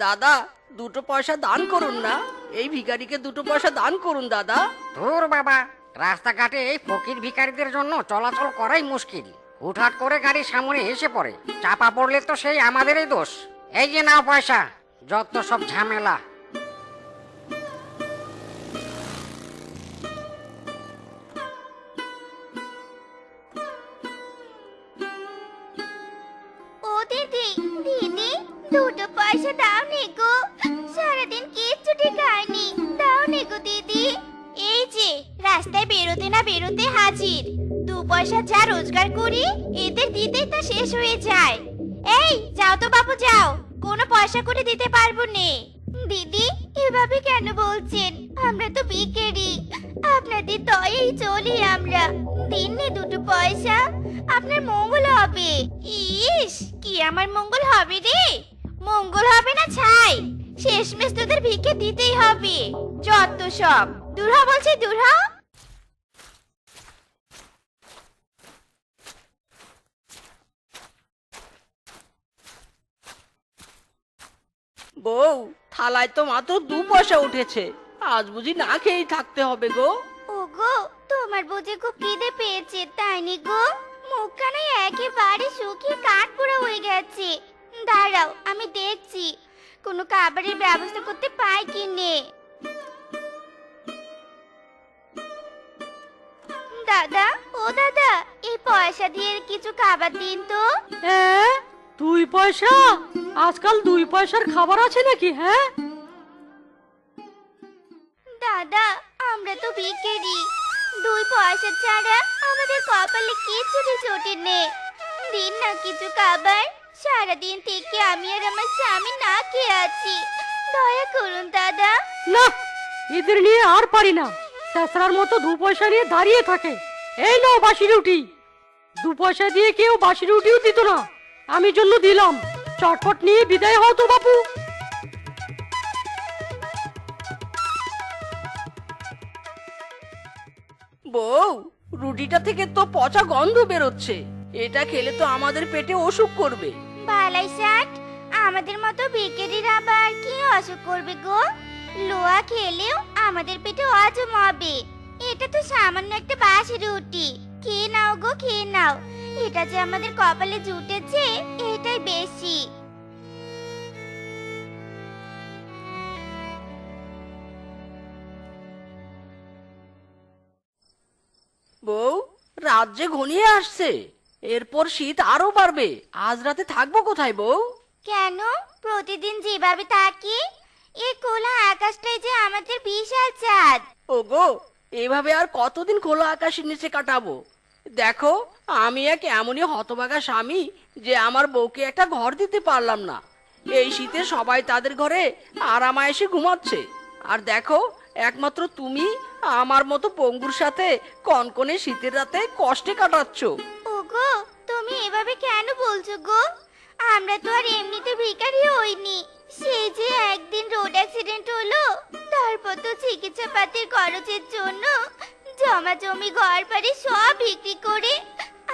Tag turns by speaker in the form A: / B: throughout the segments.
A: দাদা, দুটো পয়সা দান করুন না। এই ভিখারিকে দুটো পয়সা দান করুন দাদা।
B: ধুর বাবা, রাস্তাঘাটে এই ফকির ভিখারিদের জন্য চলাচল করাই মুশকিল। হুটহাট করে গাড়ির সামনে এসে পড়ে, চাপা পড়লে তো সেই আমাদেরই দোষ। এই যে নাও পয়সা, যত সব ঝামেলা।
C: ও দিদি, দিদি, দুটো পয়সা দাও নে গো। সারাদিন কিচ্ছুটি খাইনি, দাও নে গো দিদি। এই যে রাস্তায় বেরোতে না বেরোতে হাজির। দু পয়সা যা রোজগার করি এদের দিতেই তা শেষ হয়ে যায়। এই যাও তো বাবু যাও, কোনো পয়সা করে দিতে পারবো নে। দিদি, এভাবে কেন বলছেন? আমরা তো ভিখারি, আপনাদের দয়াই চলি আমরা। দিন নে দুটো পয়সা, আপনার মঙ্গল হবে। ইস, কি আমার মঙ্গল হবে রে? মঙ্গল হবে না ছাই, শেষমেশ তোদের ভিক্ষে দিতেই হবে। যত সব, দূর হ বলছি, দূর হ।
A: বউ, থালায় তো মাত্র 2 পয়সা উঠেছে। আজ বুঝি না খেয়েই থাকতে হবে গো।
C: ওগো, তোমার বুঝি খুব খিদে পেয়েছে তাই নি গো? মুখখানা একেবারে শুকিয়ে কাঠ পোড়া হয়ে গেছে। দাঁড়াও, আমি দেখছি কোনো খাবারের ব্যবস্থা করতে পাই কি নে। দাদা, ও দাদা, এই পয়সা দিয়ে কিছু খাবার দিন তো।
D: হ্যাঁ, 2 পয়সা? আজকাল 2 পয়সার খাবার আছে নাকি? হ্যাঁ,
C: দাদা, আমরা তো ভিখারি, 2 পয়সা ছাড়া আমাদের কপালে কিছুটি জোটে নে। দিন না কিছু খাবার, সারাদিন থেকে আমি আর আমার স্বামী না খেয়ে আছি। দয়া করুন দাদা।
D: না, এদের নিয়ে আর পারি না। শেষরার মতো 2 পয়সা নিয়ে দাঁড়িয়ে থাকে। এই নাও বাসি রুটি। 2 পয়সা দিয়ে কেউ বাসি রুটিও দিত না, আমি জন্য দিলাম। চটপট নিয়ে বিদায় হও তো বাপু।
A: বউ, রুটিটা থেকে তো পচা গন্ধ বেরোচ্ছে। এটা খেলে তো আমাদের পেটে অসুখ করবে।
C: বালাই ষাট, আমাদের মতো ভিখারির আবার কি অসুখ করবে গো? লোয়া খেলেও আমাদের পেটে হজম হবে। এটা তো সামান্য একটা বাসি রুটি, খেয়ে নাও গো, খেয়ে নাও। এটা যে আমাদের কপালে জুটেছে এটাই বেশি।
A: বউ, রাত যে ঘনিয়ে আসছে, এরপর শীত আরো বাড়বে। আজ রাতে থাকবো কোথায় বউ?
C: কেন প্রতিদিন যেভাবে থাকি, এই খোলা আকাশটাই যে আমাদের বিশাল চাঁদ।
A: ওগো, এভাবে আর কতদিন খোলা আকাশের নিচে কাটাবো? দেখো, আমি এক এমনই হতভাগা স্বামী যে আমার বউকে একটা ঘর দিতে পারলাম না। এই শীতে সবাই তাদের ঘরে আরামায়েশে ঘুমাচ্ছে, আর দেখো, একমাত্র তুমি আমার মতো পঙ্গুর সাথে কনকনে শীতের রাতে কষ্টে কাটাচ্ছ।
C: ওগো, তুমি এভাবে কেন বলছো গো? আমরা তো আর এমনিতে ভিখারি হইনি। সেই যে একদিন রোড অ্যাক্সিডেন্ট হলো, তারপর তো চিকিৎসা পাতির খরচের জন্য জমা জমি ঘর বাড়ি সব বিক্রি করে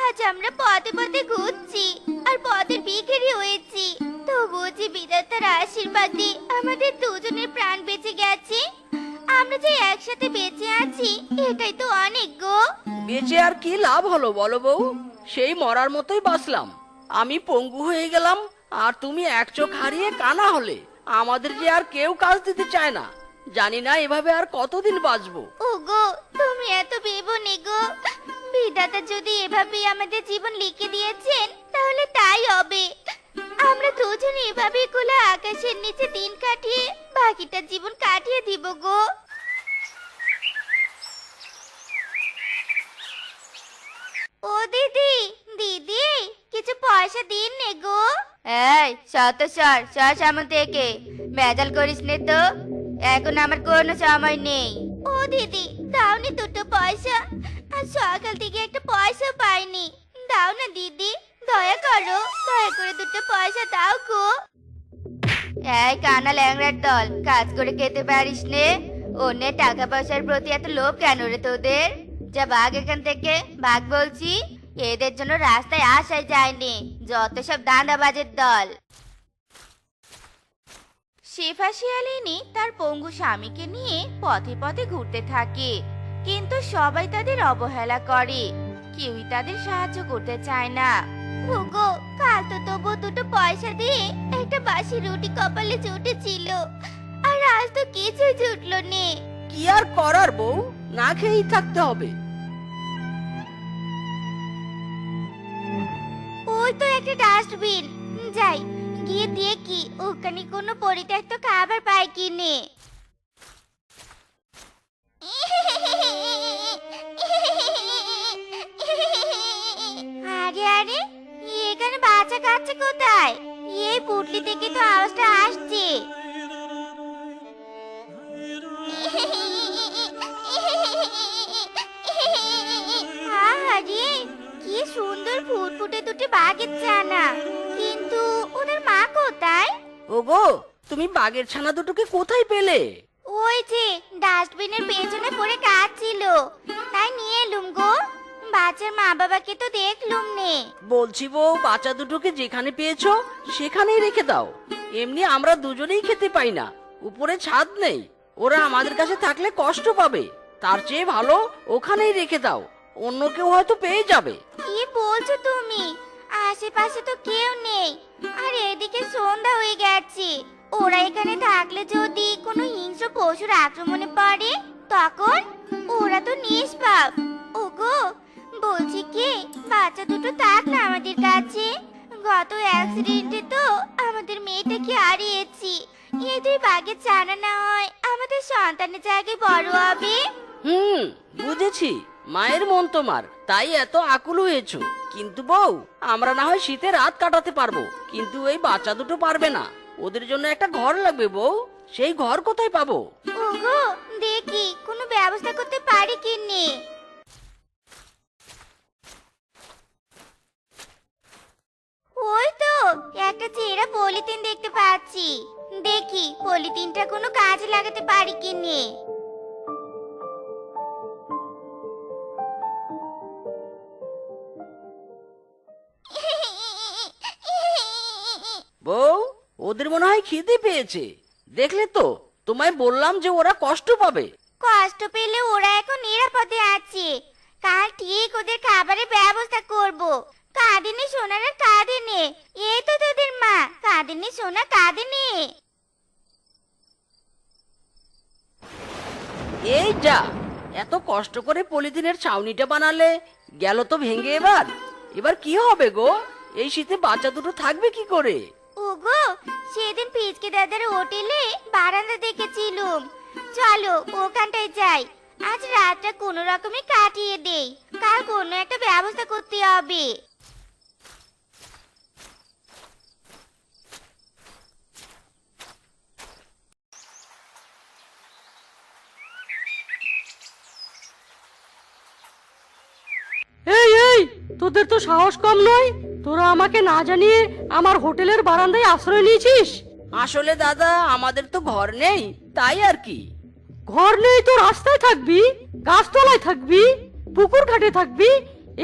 C: আজ আমরা পথে পথে ঘুরছি আর পথের ভিখারি হয়েছি। তবুও যে বিধাতার আশীর্বাদে আমাদের দুজনের প্রাণ বেঁচে গেছে, আমরা যে একসাথে বেঁচে আছি এটাই তো অনেক গো।
A: বেঁচে আর কি লাভ হলো বলো বউ? সেই মরার মতোই বাঁচলাম। আমি পঙ্গু হয়ে গেলাম, আর তুমি এক চোখ হারিয়ে কানা হলে। আমাদের যে আর কেউ কাজ দিতে চায় না। জানি না এভাবে আর কতদিন বাঁচবো।
C: ওগো, তুমি এত ভেবো নে গো। বিধাতা যদি এভাবে আমাদের জীবন লিখে দিয়েছেন তাহলে তাই হবে। আমরা দুজন এভাবে খোলা আকাশের নিচে দিন কাটিয়ে বাকিটা জীবন কাটিয়ে দিব গো। ও দিদি, দিদি, কিছু পয়সা দিন নে গো। এই শত সর সর সামনে থেকে, ভেজাল করিস নে তো, এখন আমার কোনো সময় নেই। ও দিদি, দাও নি দুটো পয়সা, আর সকাল থেকে একটা পয়সা পাইনি। দাও না দিদি, দয়া করো, দয়া করে দুটো পয়সা দাও গো। এই কানা ল্যাংড়ার দল, কাজ করে খেতে পারিস নে? অন্যের টাকা পয়সার প্রতি এত লোভ কেন রে তোদের? যা ভাগ এখান থেকে, ভাগ বলছি। এদের জন্য রাস্তায় আসাই যায়নি, যত সব দান্দাবাজের দল। শেফা শিয়ালিনী তার পঙ্গু স্বামীকে নিয়ে পথে পথে ঘুরতে থাকে, কিন্তু সবাই তাদের অবহেলা করে, কেউই তাদের সাহায্য করতে চায় না। ওগো, কাল তো তবু দুটো পয়সা দিয়ে একটা বাসি রুটি কপালে জুটেছিল, আর আজ তো কিছুই জুটলো নে।
A: কি আর করার বউ, না খেয়েই থাকতে হবে।
C: ওই তো একটা ডাস্টবিন, যাই গিয়ে দেখি ওখানে কোনো পরিত্যক্ত খাবার পাই কিনে। আরে আরে, এখানে বাচ্চা কাচ্চা কোথায়? এই পুটলি থেকে তো আওয়াজটা আসছে। আরে কি সুন্দর ফুটফুটে দুটি বাঘের ছানা, কিন্তু ওদের মা কোথায়?
A: ওগো, তুমি বাঘের ছানা দুটোকে কোথায় পেলে?
C: ওই যে ডাস্টবিনের পেছনে পড়ে কাঁদছিল, তাই নিয়ে এলুম গো। বাচ্চার মা বাবাকে তো দেখলুম নে।
A: বলছি বউ, বাচ্চা দুটোকে যেখানে পেয়েছো সেখানেই রেখে দাও। এমনি আমরা দুজনেই খেতে পাই না, উপরে ছাদ নেই, ওরা আমাদের কাছে থাকলে কষ্ট পাবে। তার চেয়ে ভালো ওখানেই রেখে দাও, অন্য কেউ হয়তো পেয়ে যাবে।
C: কি বলছো তুমি? আশেপাশে তো কেউ নেই, আর এদিকে সন্ধ্যা হয়ে গেছে। ওরা এখানে থাকলে যদি কোনো হিংস্র পশুর আক্রমণে পড়ে তখন? ওরা তো নিষ্পাপ। ওগো, বলছি কি, বাচ্চা দুটো থাক না আমাদের কাছে। গত অ্যাক্সিডেন্টে তো আমাদের মেয়েটাকে হারিয়েছি। এই দুই বাঘের ছানা না হয় আমাদের সন্তানের জায়গায় বড় হবে।
A: বুঝেছি, মায়ের মন তোমার, তাই এত আকুল হয়েছো। কিন্তু বউ, আমরা না হয় শীতে রাত কাটাতে পারবো, কিন্তু এই বাচ্চা দুটো পারবে না। ওদের জন্য একটা ঘর লাগবে বউ, সেই ঘর কোথায় পাবো?
C: ওগো, দেখি কোনো ব্যবস্থা করতে পারি কিনে। ওই তো একটা ছেঁড়া পলিথিন দেখতে পাচ্ছি, দেখি পলিথিনটা কোনো কাজে লাগাতে পারি কিনে।
A: বউ, ওদের মনে হয় খিদে পেয়েছে। দেখলে তো, তোমায় বললাম যে ওরা কষ্ট পাবে।
C: কষ্ট পেলে ওরা এখন নিরাপদে আছে, কাল ঠিক ওদের খাবারের ব্যবস্থা করব। কাঁদিনি সোনারা কাঁদিনি, এই তো তোদের মা। কাঁদিনি সোনা কাঁদিনি।
A: এই যা, এত কষ্ট করে পলিথিনের ছাউনিটা বানালে, গেল তো ভেঙে। এবার এবার কি হবে গো? এই শীতে বাচ্চা দুটো থাকবে কি করে?
C: ওগো, সেদিন পিচকে দাদার হোটেলে বারান্দা দেখেছিলুম। চলো ওখানটায় যাই, আজ রাতটা কোনো রকমে কাটিয়ে দেই, কাল কোনো একটা ব্যবস্থা করতে হবে।
D: এই এই, তোদের তো সাহস কম নয়, তোরা আমাকে না জানিয়ে আমার হোটেলের বারান্দায় আশ্রয় নিয়েছিস।
A: আসলে দাদা, আমাদের তো ঘর নেই, তাই আর কি।
D: ঘর নেই তো রাস্তায় থাকবি, গাছতলায় থাকবি, পুকুর ঘাটে থাকবি,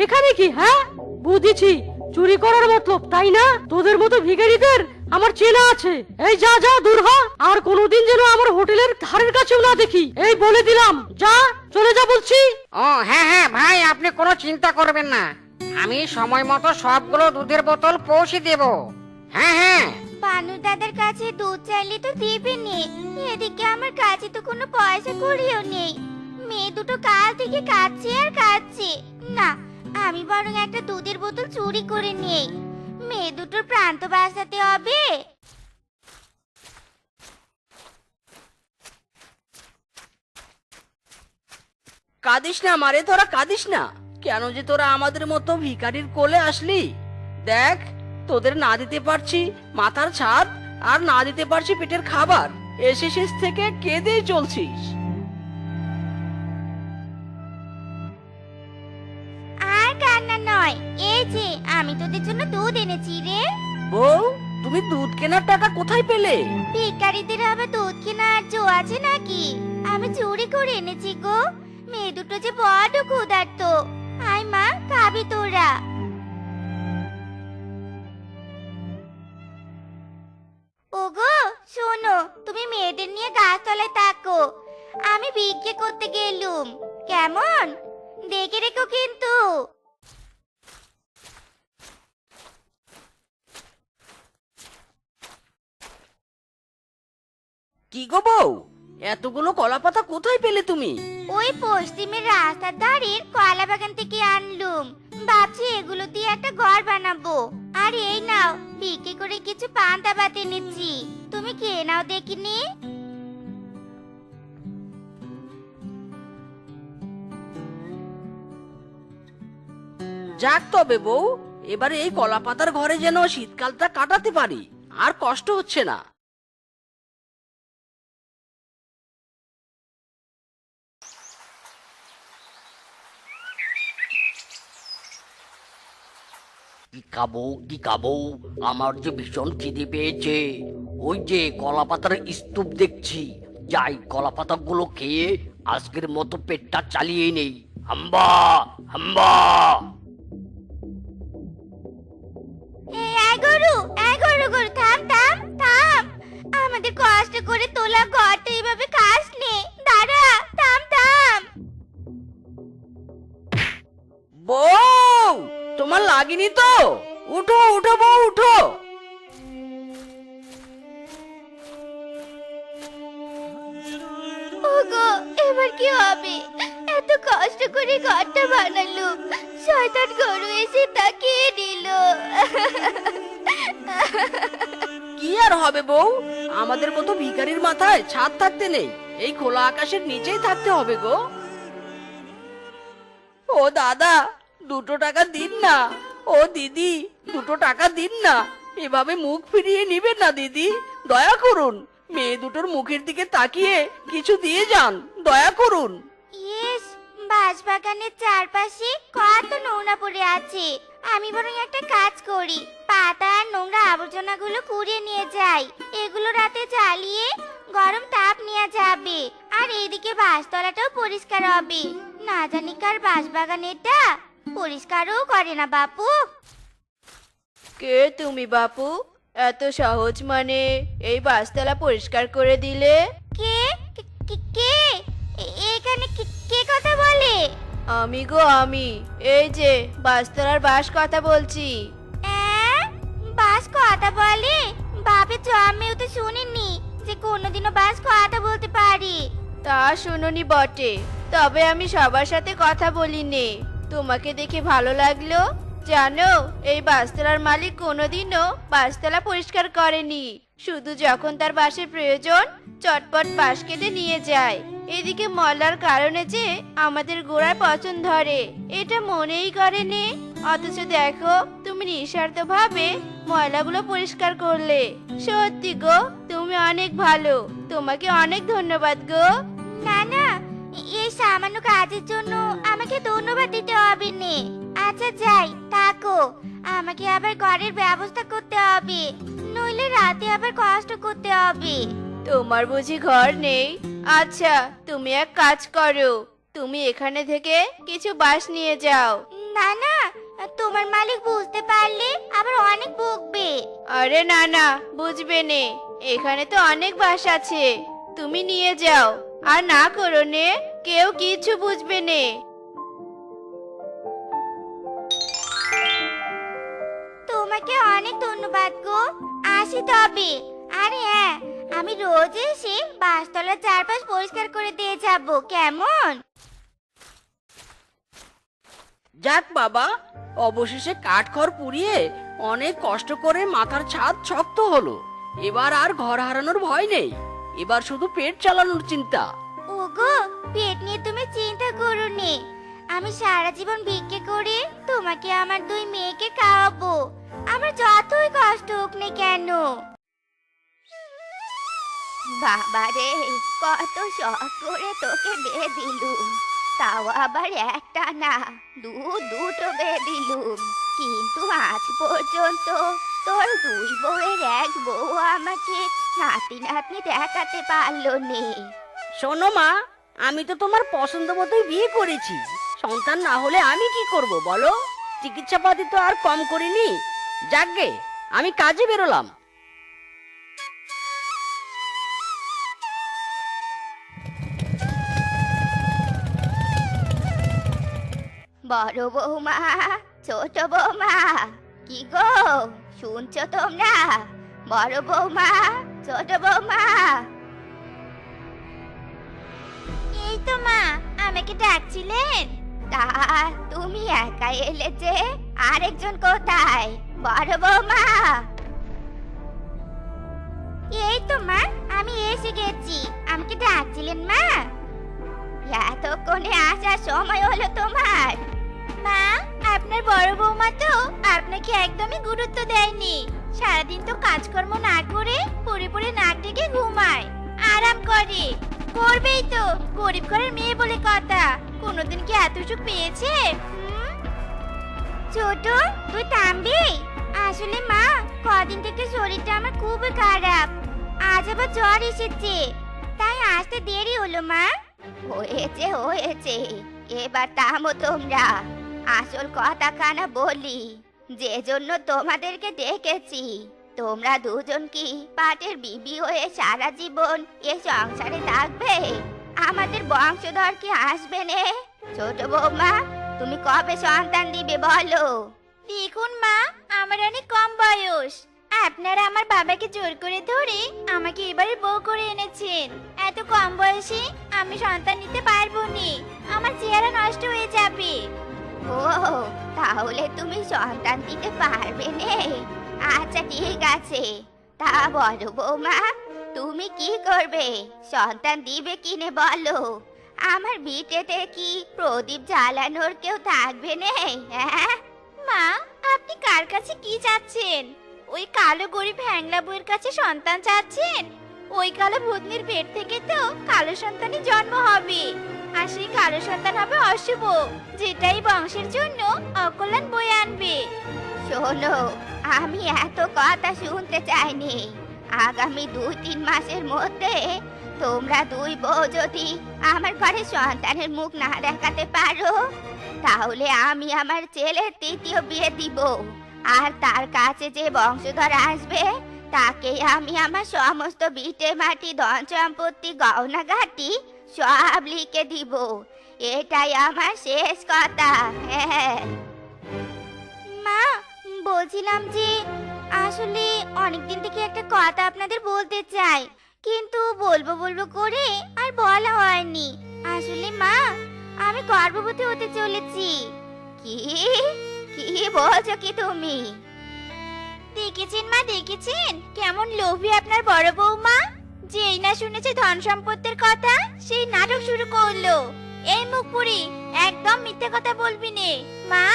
D: এখানে কি? হ্যাঁ, বুঝেছি, চুরি করার মতলব, তাই না? তোদের মতো ভিখারিদের আমার চেনা আছে। এই যা যা, দূর হ, আর কোনোদিন যেন আমার হোটেলের ধারের কাছেও না দেখি, এই বলে দিলাম। যা, চলে যা বলছি।
B: ও হ্যাঁ হ্যাঁ ভাই, আপনি কোনো চিন্তা করবেন না, আমি সময় মতো সবগুলো দুধের বোতল পৌঁছে দেব। হ্যাঁ হ্যাঁ।
C: পানু দাদার কাছে দুধ চাইলে তো দিবে নে, এদিকে আমার কাছে তো কোনো পয়সা করিও নেই। মেয়ে দুটো কাল থেকে কাঁদছে আর কাঁদছে। না, আমি বরং একটা দুধের বোতল চুরি করে নেই, মেয়ে দুটোর প্রাণ তো বাঁচাতে হবে।
A: কাঁদিস না মারে, তোরা কাঁদিস না। কেন যে তোরা আমাদের মতো ভিখারির কোলে আসলি? দেখ, তোদের না দিতে পারছি মাথার ছাদ, আর না দিতে পারছি পেটের খাবার, এসে শেষ থেকে কেঁদেই চলছিস।
C: আর কান্না নয়, এই যে আমি তোদের জন্য দুধ এনেছি রে।
A: বউ, তুমি দুধ কেনার টাকা কোথায় পেলে?
C: ভিখারিদের আবার দুধ কেনার জো আছে নাকি? আমি চুরি করে এনেছি গো। মেয়ে দুটো যে বড় ক্ষুধার্ত। আয় মা, খাবি তোরা? ওগো শোনো, কেমন? দেখে রেখো কিন্তু।
A: কি গো বউ, এতগুলো কলা পাতা কোথায় পেলে তুমি?
C: ওই পশ্চিমের রাস্তার ধারের কলা বাগান থেকে আনলুম। ভাবছি এগুলো দিয়ে একটা ঘর বানাবো। আর এই নাও, বিক্রি করে কিছু পান্তা ভাত এনেছি, তুমি খেয়ে নাও দেখিনি।
A: যাক তবে বউ, এবারে এই কলা পাতার ঘরে যেন শীতকালটা কাটাতে পারি, আর কষ্ট হচ্ছে না।
E: কি খাবো কি খাবো, আমার যে ভীষণ খিদে পেয়েছে। ওই যে কলা পাতার স্তূপ দেখছি, যাই কলা পাতাগুলো খেয়ে আজকের মতো পেটটা চালিয়ে নেই। হাম্বা হাম্বা।
C: এই গরু, গরু, থাম থাম থাম। আমাদের কষ্ট করে তোলা ঘরটা এইভাবে খাস নে। দাঁড়া, থাম থাম।
A: বউ, তোমার লাগেনি তো? উঠো উঠো বউ, উঠো।
C: ওগো, এবার কি হবে? এত কষ্ট করে ঘরটা বানালুম, শয়তান গরু এসে তা খেয়ে নিল।
A: কি আর হবে বউ, আমাদের মতো ভিখারির মাথায় ছাদ থাকতে নেই, এই খোলা আকাশের নিচেই থাকতে হবে গো। ও দাদা, 2 টাকা দিন না। ও দিদি, 2 টাকা দিন না। এভাবে মুখ ফিরিয়ে নিবেন না দিদি, দয়া করুন। মেয়ে দুটোর মুখের দিকে তাকিয়ে কিছু দিয়ে যান, দয়া করুন।
C: ইয়েস, বাঁশবাগানের চারপাশে কত নোংরা পড়ে আছে। আমি বরং একটা কাজ করি, পাতা আর নোংরা আবর্জনাগুলো কুড়িয়ে নিয়ে যাই। এগুলো রাতে জ্বালিয়ে গরম তাপ নেওয়া যাবে, আর এইদিকে বাঁশতলাটাও পরিষ্কার হবে। না জানি কার বাঁশবাগানেরটা পরিষ্কারও করে না বাপু।
F: কে তুমি বাপু? এত সহজ মানে এই বাসতলা পরিষ্কার করে দিলে?
C: কে কে- কে- কে এখানে কে কথা বলে?
F: আমি গো আমি, এই যে বাসতলার বাস কথা বলছি।
C: বাস কথা বলে? বাপের জন্মেও তো শুনিনি যে কোনোদিনও বাস কথা বলতে পারি।
F: তা শুনুনি বটে, তবে আমি সবার সাথে কথা বলি নে। তোমাকে দেখে ভালো লাগলো। জানো, এই বাসতলার মালিক কোনোদিনও বাসতলা পরিষ্কার করেনি, শুধু যখন তার বাসের প্রয়োজন চটপট বাস কেটে নিয়ে যায়। এদিকে ময়লার কারণে যে আমাদের গোড়ায় পচন ধরে, এটা মনেই করেনি। অথচ দেখো, তুমি নিঃস্বার্থভাবে ময়লাগুলো পরিষ্কার করলে। সত্যি গো, তুমি অনেক ভালো। তোমাকে অনেক ধন্যবাদ গো।
C: না না, এই সামান্য কাজের জন্য আমাকে ধন্যবাদ দিতে হবে নে। আচ্ছা যাই, থাকো। আমাকে আবার ঘরের ব্যবস্থা করতে হবে, নইলে রাতে আবার কষ্ট করতে হবে।
F: তোমার বুঝি ঘর নেই? আচ্ছা, তুমি এক কাজ করো, তুমি এখানে থেকে কিছু বাঁশ নিয়ে যাও।
C: না না, তোমার মালিক বুঝতে পারলে আবার অনেক বকবে।
F: আরে না না, বুঝবে নে, এখানে তো অনেক বাঁশ আছে, তুমি নিয়ে যাও। আর না করো নে, কেউ কিছু বুঝবে নে।
C: তোমাকে অনেক ধন্যবাদ গো, আসি তবে। আর হ্যাঁ, আমি রোজ এসে বাসতলার চারপাশ পরিষ্কার করে দিয়ে যাব, কেমন?
A: যাক বাবা, অবশেষে কাঠখড় পুড়িয়ে অনেক কষ্ট করে মাথার ছাদ শক্ত হলো। এবার আর ঘর হারানোর ভয় নেই, এবার শুধু পেট চালানোর চিন্তা।
C: ওগো, পেট নিয়ে তুমি চিন্তা করো নে। আমি সারা জীবন ভিক্ষে করে তোমাকে আমার 2 মেয়েকে খাওয়াবো, আমার যতই কষ্ট হোক না কেন। বাবা রে, কত শখ করে তোকে বিয়ে দিলুম, তাও আবার একটা না, দুটো বিয়ে দিলুম। কিন্তু আজ পর্যন্ত তোর 2 বউয়ের 1 বউ আমাকে নাতি নাতনি দেখাতে পারলো নে।
A: শোনো মা, আমি তো তোমার পছন্দ মতোই বিয়ে করেছি। সন্তান না হলে আমি কি করব বলো? চিকিৎসাপাতি তো আর কম করিনি। যাকগে, আমি কাজে বেরোলাম।
C: বড় বৌমা, ছোট বৌমা, কি গো শুনছো তোমরা? বড় বৌমা, ছোট বৌমা। এই তো মা, আমাকে ডাকছিলেন? তা তুমি একা এলে যে, আরেকজন কোথায়? বড় বৌমা। এই তো মা, আমি এসে গেছি। আমাকে ডাকছিলেন মা? এতক্ষণে আসার সময় হলো তোমার? মা, আপনার বড় বৌমা তো আপনাকে একদমই গুরুত্ব দেয়নি। সারাদিন তো কাজকর্ম না করে পড়ে পড়ে নাক ডেকে ঘুমায়, আরাম করে। করবেই তো, গরিব ঘরের মেয়ে বলে কথা। কোনোদিন কি এত সুখ পেয়েছে? ছোট, তুই থামবি? আসলে মা, কদিন থেকে শরীরটা আমার খুবই খারাপ। আজ আবার জ্বর এসেছে, তাই আসতে দেরি হলো মা। হয়েছে হয়েছে, এবার থামো তোমরা। আসল কথাখানা বলি, যে জন্য তোমাদেরকে ডেকেছি। তোমরা দুজন কি পাটের বিবি হয়ে সারা জীবন এ সংসারে থাকবে? আমাদের বংশধর কি আসবে নে? ছোট বৌমা, তুমি কবে সন্তান দিবে বলো? দেখুন মা, আমার অনেক কম বয়স। আপনারা আমার বাবাকে জোর করে ধরে আমাকে এবারে বউ করে এনেছেন। এত কম বয়সে আমি সন্তান নিতে পারবো নি, আমার চেহারা নষ্ট হয়ে যাবে। ও, তাহলে তুমি সন্তান দিতে পারবে নে? আচ্ছা ঠিক আছে। তা বলো বৌমা, তুমি কি করবে? সন্তান দিবে কিনে বলো। আমার ভিটেতে কি প্রদীপ জ্বালানোর কেউ থাকবে নে? হ্যাঁ মা, আপনি কার কাছে কি চাচ্ছেন? ওই কালো গরিব হ্যাংলা বউয়ের কাছে সন্তান চাচ্ছেন? ওই কালো ভূতনির পেট থেকে তো কালো সন্তানের জন্ম হবে, আর সেই কালো সন্তান হবে অশুভ, যেটাই বংশের জন্য অকল্যাণ বয়ে আনবে। শোনো, আমি এত কথা শুনতে চাইনি। আগামী 2-3 মাসের মধ্যে তোমরা দুই বউ যদি আমার ঘরে সন্তানের মুখ না দেখাতে পারো, তাহলে আমি আমার ছেলের 3য় বিয়ে দিব। আর তার কাছে যে বংশধর আসবে, তাকে আমি আমার সমস্ত ভিটে মাটি ধন সম্পত্তি গহনা গাটি সব লিখে দিব। এটাই আমার শেষ কথা। হ্যাঁ মা, বলছিলাম যে আসলে অনেকদিন থেকে একটা কথা আপনাদের বলতে চাই, কিন্তু বলবো বলবো করে আর বলা হয়নি। আসলে মা, আমি গর্ভবতী হতে চলেছি। কি কি বলছো কি তুমি? দেখেছেন মা, দেখেছেন কেমন লোভী আপনার বড় বৌমা। যেই না শুনেছে ধন সম্পত্তির কথা, সেই নাটক শুরু করলো। এই মুখপুরি, একদম মিথ্যে কথা বলবি নে। মা,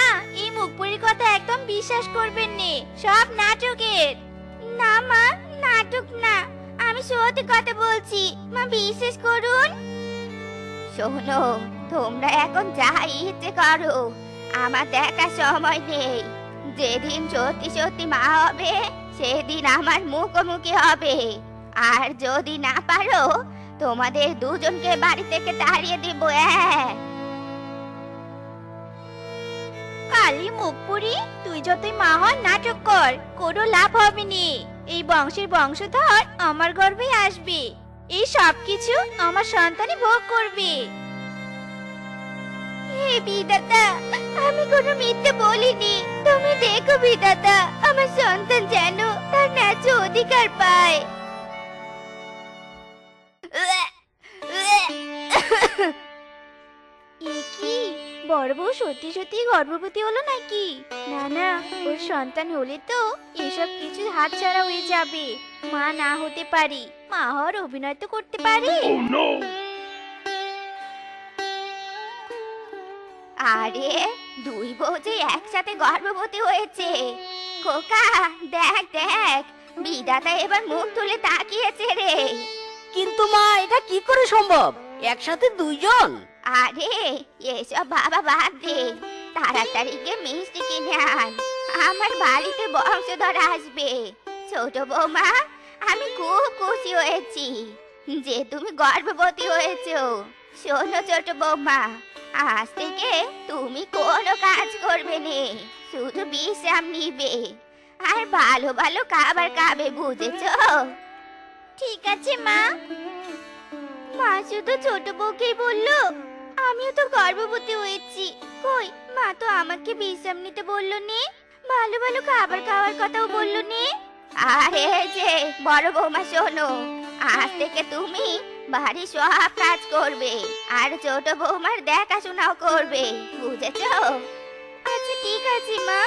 C: এই মুখপুরির কথা একদম বিশ্বাস করবেন নে, সব নাটকের। না মা, নাটক না, আমি সত্যি কথা বলছি, মা বিশ্বাস করুন। শোনো, তোমরা এখন যা ইচ্ছে করো, আমার দেখার সময় নেই। যেদিন সত্যি সত্যি মা হবে, সেদিন আমার মুখোমুখি হবে। আর যদি না পারো, তোমাদের দুজনকে বাড়ি থেকে তাড়িয়ে দিব। কালি মুখপুরি, তুই যতই মা হয় নাটক কর, কোনো লাভ হবে নি। এই বংশের বংশধর আমার গর্ভে আসবে, এই সব কিছু আমার সন্তানই ভোগ করবে। হে বিধাতা, আমি কোনো মিথ্যে বলিনি। তুমি দেখো বিধাতা, আমার সন্তান যেন তার ন্যায্য অধিকার পায়। কি বড় বউ সত্যি সত্যি গর্ভবতী হলো নাকি? না না, ওর সন্তান হলে তো এসব কিছু হাতছাড়া হয়ে যাবে। মা না হতে পারি, মা হওয়ার অভিনয় তো করতে পারি। আরে, দুই বউ যে একসাথে গর্ভবতী হয়েছে। খোকা, দেখ দেখ, বিধাতা এবার মুখ তুলে তাকিয়েছে রে।
A: কিন্তু মা, এটা কি করে সম্ভব? একসাথে দুইজন?
C: আরে, এসব বাবা বাদ দে, তাড়াতাড়ি গিয়ে মিষ্টি কিনে আন। আমার বাড়িতে বংশধর আসবে। ছোট বৌমা, আমি খুব খুশি হয়েছি যে তুমি গর্ভবতী হয়েছো। শোনো ছোট বৌমা, আজ থেকে তুমি কোনো কাজ করবে না, শুধু বিশ্রাম নিবে আর ভালো ভালো খাবার খাবে, বুঝেছো? ঠিক আছে মা। মা শুধু ছোট বউকেই বললো, আমিও তো গর্ভবতী হয়েছি, কই মা তো আমাকে বিশ্রাম নিতে বললো নে, ভালো ভালো খাবার খাওয়ার কথাও বললো নে। আরে এই যে বড় বৌমা শোনো, আজ থেকে তুমি বাড়ি সব কাজ করবে আর ছোট বৌমার দেখাশোনাও করবে, বুঝেছো? আচ্ছা ঠিক আছে মা।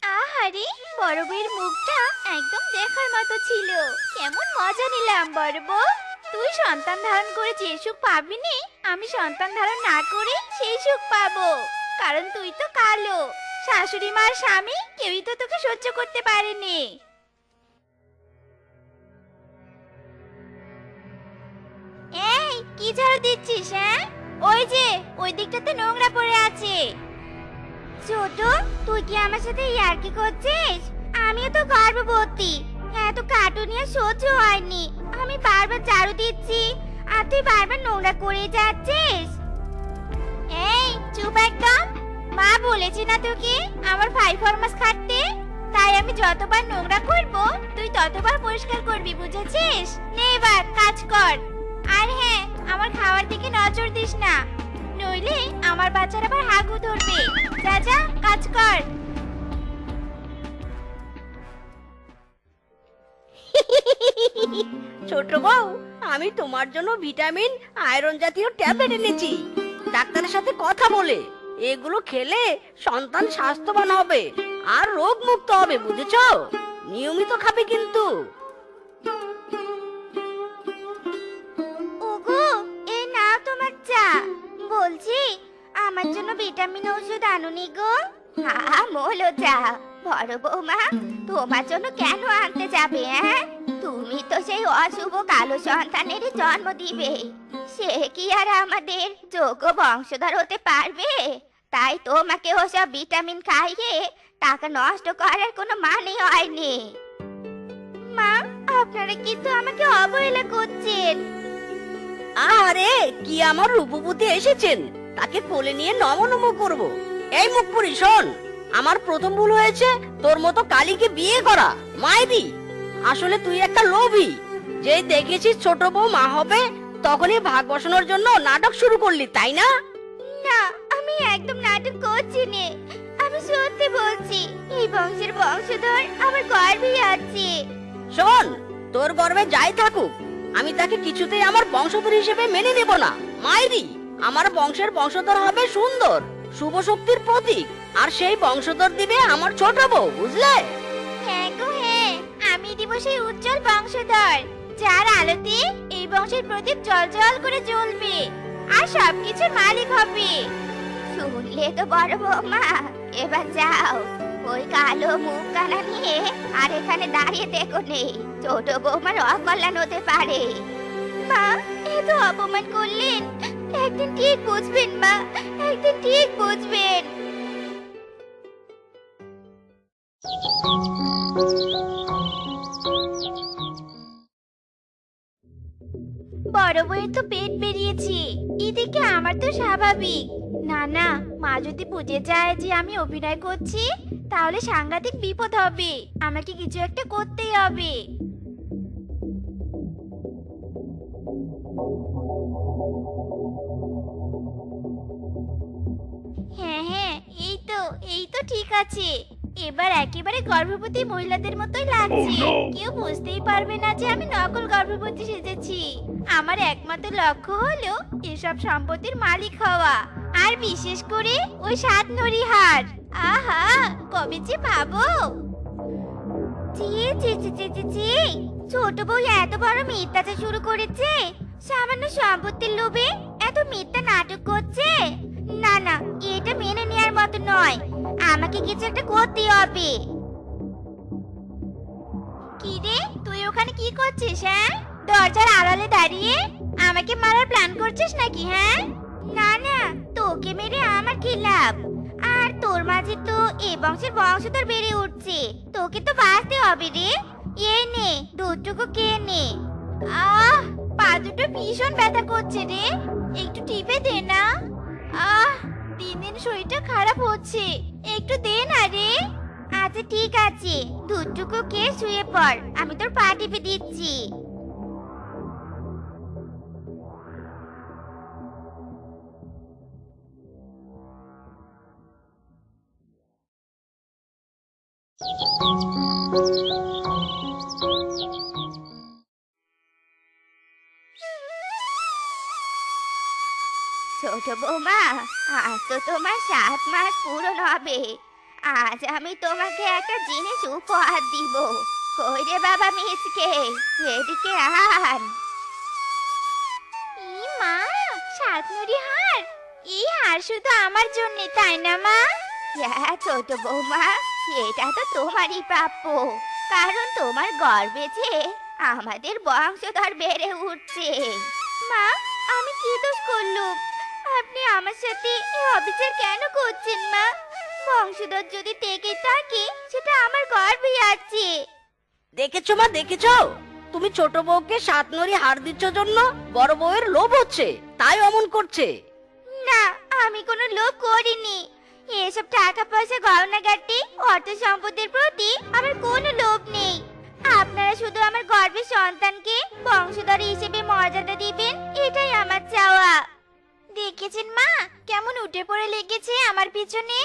C: আহারে বড় বউয়ের মুখটা একদম দেখার মতো ছিল, কেমন মজা নিলাম বড় বউ। তুই সন্তান ধারণ করে যে সুখ পাবি নি, আমি সন্তান ধারণ না করে সেই সুখ পাবো, কারণ তুই তো কালো। শাশুড়ি মার স্বামী কেউই তো তোকে সহ্য করতে পারেনি। এই কি ঝাড়ু দিচ্ছিস? হ্যাঁ, ওই যে ওই দিকটাতে নোংরা পড়ে আছে। ছোট, তুই কি আমার সাথে ইয়ার্কি করছিস? আমিও তো গর্ভবতী, এত কাটুনিয়া সহ্য হয়নি। আমি বারবার ঝাড়ু দিচ্ছি আর তুই বারবার নোংরা করে যাচ্ছিস। এই চুপ একদম। মা বলেছি না তোকে আমার ভাই ফরমাস খাটতে, তাই আমি যতবার নোংরা করব তুই ততবার পরিষ্কার করবি, বুঝেছিস? নে এবার কাজ কর। আর হ্যাঁ, আমার খাওয়ার দিকে নজর দিস না, নইলে আমার বাচ্চারা আবার হাগু ধরবে। যা যা কাজ কর।
A: ছোট বউ, আমি তোমার জন্য ভিটামিন আয়রন জাতীয় ট্যাবলেট এনেছি। ডাক্তারের সাথে কথা বলে এগুলো খেলে সন্তান স্বাস্থ্যবান হবে আর রোগ মুক্ত হবে, বুঝেছো? নিয়মিত খাবে কিন্তু।
C: ওগো, এই নাও তোমার চা। বলছি আমার জন্য ভিটামিন ওষুধ আনুনি গো? মোলো চা। বড় বৌমা তোমার জন্য কেন আনতে যাবে? হ্যাঁ, তুমি তো সেই অশুভ কালো সন্তানের জন্ম দিবে, সে কি আর আমাদের যোগ্য বংশধর হতে পারবে? তাই তোমাকে ওসব ভিটামিন খাইয়ে টাকা নষ্ট করার কোনো মানে হয়নি। মা, আপনারা কিন্তু আমাকে অবহেলা করছেন।
A: আরে কি আমার রূপবতী এসেছেন, তাকে কোলে নিয়ে নমনম করব। এই মুখপুরি শোন, আমার প্রথম ভুল হয়েছে তোর মতো কালীকে বিয়ে করা। মাইরি, আসলে তুই একটা লোভী। যেই দেখেছিস ছোট বউ মা হবে, তখনই ভাগ বসানোর জন্য নাটক শুরু করলি, তাই না?
C: না, আমি একদম নাটক করছি নে। আমি সত্যি বলছি, এই বংশের বংশধর আমার গর্বেই আছে।
A: শোন, তোর গর্বে যাই থাকুক, আমি তাকে কিছুতেই আমার বংশধর হিসেবে মেনে নেব না। মাইরি, আমার বংশের বংশধর হবে সুন্দর, শুভ শক্তির প্রতীক, আর সেই বংশধর দিবে আমার ছোট বউ, বুঝলে?
C: হ্যাঁ গো হ্যাঁ, আমি দিব সেই উজ্জ্বল বংশধর, যার আলোতে এই বংশের প্রদীপ জ্বলজ্বল করে জ্বলবে আর সবকিছুর মালিক হবে। শুনলে তো বড় বৌমা, এবার যাও, ওই কালো মুখ কানা নিয়ে আর এখানে দাঁড়িয়ে দেখো নেই, ছোট বৌমার অকল্যাণ হতে পারে। মা, এত অপমান করলেন, একদিন ঠিক বুঝবেন মা, একদিন ঠিক বুঝবেন। বড় বউয়ের তো পেট বেরিয়েছে, এদিকে আমার তো স্বাভাবিক। না না, মা যদি বুঝে যায় যে আমি অভিনয় করছি, তাহলে সাংঘাতিক বিপদ হবে। আমাকে কিছু একটা করতেই হবে। হ্যাঁ হ্যাঁ, এই তো ঠিক আছে। এবার একেবারে গর্ভবতী মহিলাদের মতোই লাগছে। কেউ বুঝতেই পারবে না যে আমি নকল গর্ভবতী সেজেছি। আমার একমাত্র লক্ষ্য হলো এসব সম্পত্তির মালিক হওয়া, আর বিশেষ করে ওই 7 নড়ি হাড়। আহা, কবে যে পাবো। ছি ছি ছি ছি ছি ছি, ছোট বউ এত বড় মিথ্যাচার শুরু করেছে। সামান্য সম্পত্তির লোভে এত মিথ্যা নাটক করছে। না না, এটা মেনে নেওয়ার মতো নয়। আমাকে কিছু একটা করতে হবে। কি রে, তুই ওখানে কি করছিস? হ্যাঁ, দরজার আড়ালে দাঁড়িয়ে আমাকে মারার প্ল্যান করছিস নাকি? হ্যাঁ, না না, তোকে মেরে আমার কি লাভ? আর তোর মাঝে তো এই বংশের বংশধর বেড়ে উঠছে, তোকে তো বাঁচতে হবে রে। এই নে, দুধটুকু কে নে। আহ, পা দুটো ভীষণ ব্যথা করছে রে, একটু টিপে দে না। আহ, দিন দিন শরীরটা খারাপ হচ্ছে, একটু দে না রে। আচ্ছা ঠিক আছে, দুধটুকু কে শুয়ে পড়, আমি তোর পা টিপে দিচ্ছি। ছোট বৌমা, আজ তো তোমার 7 মাস পূরণ হবে। আজ আমি তোমাকে একটা জিনিস উপহার দিব। কই রে বাবা মিচকে, এদিকে আন। ই মা, সাতনুরি হার। এই হার শুধু আমার জন্য, তাই না মা? হ্যাঁ ছোট বৌমা, এটা তো তোমারই প্রাপ্য। কারণ তোমার গর্বে যে আমাদের বংশধর বেড়ে উঠছে। মা, আমি কি দোষ করলুম? আপনি আমার সাথে এই অবিচার কেন করছেন মা? বংশধর যদি থেকে থাকে, সেটা আমার গর্বেই আছে।
A: দেখেছো মা, দেখেছো? তুমি ছোট বউকে সাতনরি হার দিচ্ছ জন্য বড় বউয়ের লোভ হচ্ছে, তাই অমন করছে।
C: না, আমি কোনো লোভ করিনি। এসব টাকা পয়সা গয়নাগাটি অর্থ সম্পদের প্রতি আমার কোনো লোভ নেই। আপনারা শুধু আমার গর্বের সন্তানকে বংশধর হিসেবে মর্যাদা দিবেন, এটাই আমার চাওয়া। দেখেছেন মা, কেমন উঠে পড়ে লেগেছে আমার পিছনে?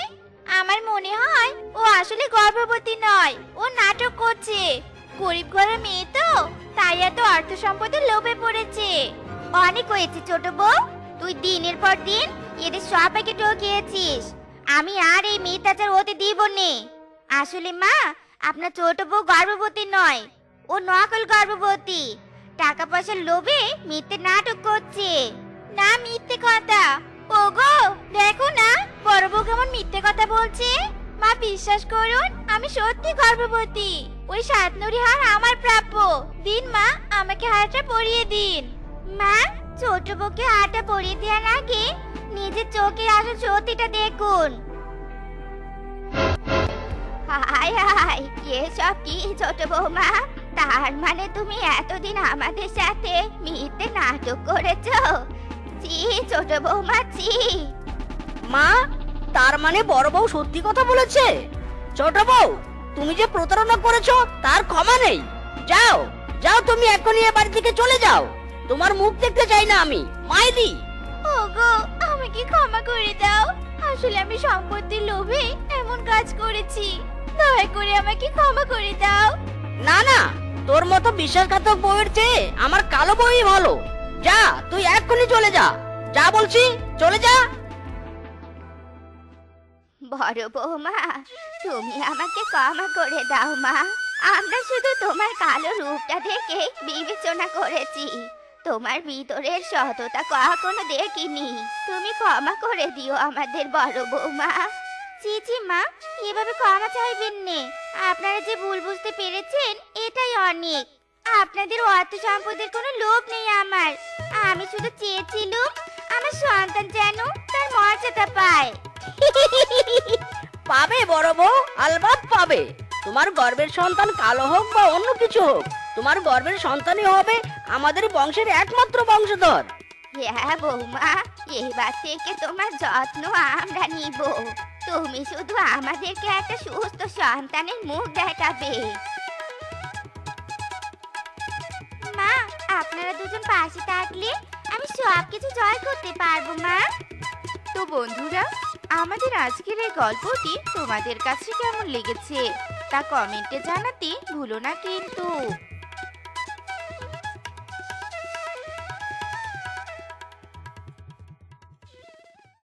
C: আমার মনে হয় ও আসলে গর্ভবতী নয়, ও নাটক করছে। গরিব ঘরের মেয়ে তো, তাই এত অর্থ সম্পদের লোভে পড়েছে। অনেক হয়েছে ছোট বউ, তুই দিনের পর দিন এদের সবাইকে ঠকিয়েছিস। আমি আর এই মিথ্যাচার হতে দিব নে। আসলে মা, আপনার ছোট বউ গর্ভবতী নয়, ও নকল গর্ভবতী। টাকা পয়সার লোভে মিথ্যে নাটক করছে। না, মিথ্যে কথা। ওগো দেখো না, বড় বউ কেমন মিথ্যে কথা বলছে। মা বিশ্বাস করুন, আমি সত্যি গর্ভবতী। ওই সাতনরি হার আমার প্রাপ্য। দিন মা, আমাকে হারটা পরিয়ে দিন। মা, ছোট বউকে হারটা পরিয়ে দেওয়ার আগে নিজের চোখে আসল সত্যিটা দেখুন। হায় হায়, এসব কি ছোট বৌমা? তার মানে তুমি এতদিন আমাদের সাথে মিথ্যে নাটক করেছো? ছি ছোট বৌমা, ছি।
A: মা, তার মানে বড় বউ সত্যি কথা বলেছে? ছোট বউ, তুমি যে প্রতারণা করেছো তার ক্ষমা নেই। যাও যাও, তুমি এখনই এ বাড়ি থেকে চলে যাও। তোমার মুখ দেখতে চাই না আমি, মাইরি।
C: ওগো, আমাকে ক্ষমা করে দাও। আসলে আমি সম্পত্তির লোভে এমন কাজ করেছি। দয়া করে আমাকে ক্ষমা করে দাও।
A: না না, তোর মতো বিশ্বাসঘাতক বউয়ের চেয়ে আমার কালো বউই ভালো। যা, তুই এক্ষুনি চলে যা। যা বলছি, চলে যা।
C: বড় বৌমা, তুমি আমাকে ক্ষমা করে দাও মা। আমরা শুধু তোমার কালো রূপটা দেখে বিবেচনা করেছি, তোমার ভিতরের সততা কখনো দেখিনি। তুমি ক্ষমা করে দিও আমাদের বড় বৌমা। চিচি মা, এভাবে ক্ষমা চাইবেন নে। আপনারা যে ভুল বুঝতে পেরেছেন, এটাই অনেক। আপনাদের অর্থ সম্পদের কোনো লোভ নেই আমার। আমি শুধু চেয়েছিলাম আমার সন্তান যেন তার মর্যাদা পায়।
A: পাবে বড় বউ, আলবাত পাবে। তোমার গর্ভের সন্তান কালো হোক বা অন্য কিছু হোক, তোমার গর্ভের সন্তানই হবে আমাদের বংশের একমাত্র বংশধর।
C: হ্যাঁ বৌমা, এবার থেকে তোমার যত্ন আমরা নিব। তুমি শুধু আমাদেরকে একটা সুস্থ সন্তানের মুখ দেখাবে। মা, আপনারা দুজন পাশে থাকলে আমি সবকিছু জয় করতে পারবো মা।
F: তো বন্ধুরা, আমাদের আজকের এই গল্পটি তোমাদের কাছে কেমন লেগেছে তা কমেন্টে জানাতে ভুলো না কিন্তু।